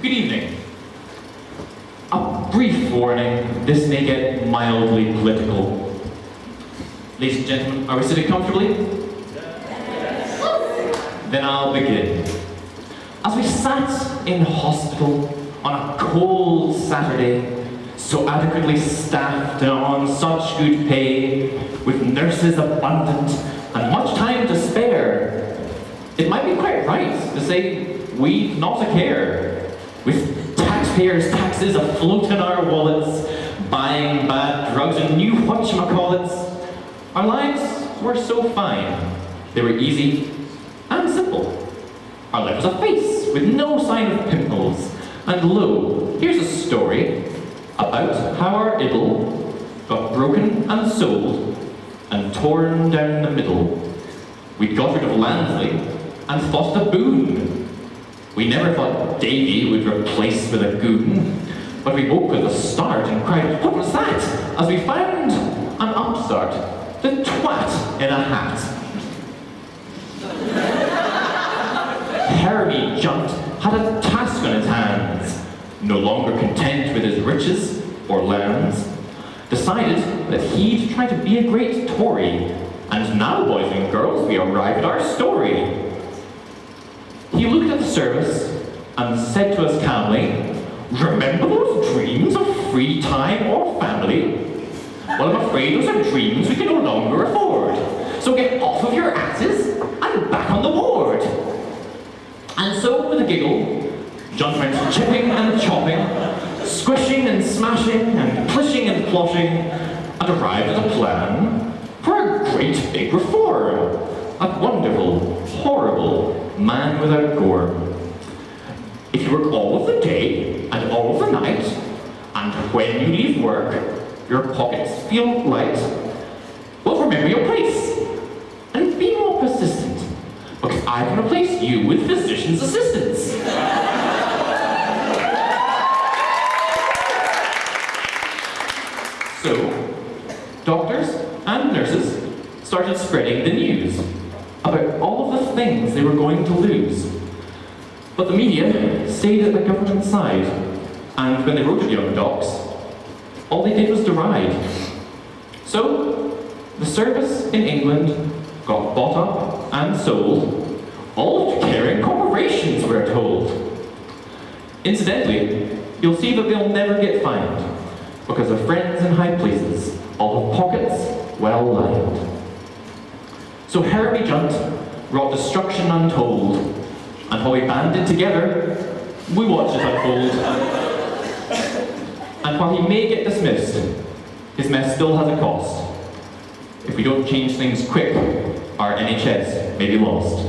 Good evening. A brief warning, this may get mildly political. Ladies and gentlemen, are we sitting comfortably? Yes. Then I'll begin. As we sat in hospital on a cold Saturday, so adequately staffed and on such good pay, with nurses abundant and much time to spare, it might be quite right to say we've not a care, with taxpayers' taxes afloat in our wallets, buying bad drugs and new whatchamacallits. Our lives were so fine. They were easy and simple. Our life was a face with no sign of pimples. And lo, here's a story about how our idyll got broken and sold and torn down the middle. We got rid of Landsley and thought it a boon. We never thought Davy would replace with a goon, but we woke with a start and cried, "What was that?" as we found an upstart, the Twat in a hat. Harry Junt had a task on his hands, no longer content with his riches or lands, decided that he'd try to be a great Tory, and now, boys and girls, we arrive at our story. He looked at the service and said to us calmly, "Remember those dreams of free time or family? Well, I'm afraid those are dreams we can no longer afford. So get off of your asses and back on the ward." And so, with a giggle, John went chipping and chopping, squishing and smashing and pushing and plotting, and arrived at a plan for a great big reform. A wonderful, horrible man without gore. If you work all of the day and all of the night, and when you leave work, your pockets feel light, well, remember your place, and be more persistent, because I can replace you with physician's assistants. So, doctors and nurses started spreading the news about all of the things they were going to lose. But the media stayed at the government side, and when they wrote to young docs, all they did was deride. So, the service in England got bought up and sold, all to caring corporations, we're told. Incidentally, you'll see that they'll never get fined, because their friends in high places all have pockets well lined. So Harry Junt wrought destruction untold, and while we banded together, we watched it unfold. And while he may get dismissed, his mess still has a cost. If we don't change things quick, our NHS may be lost.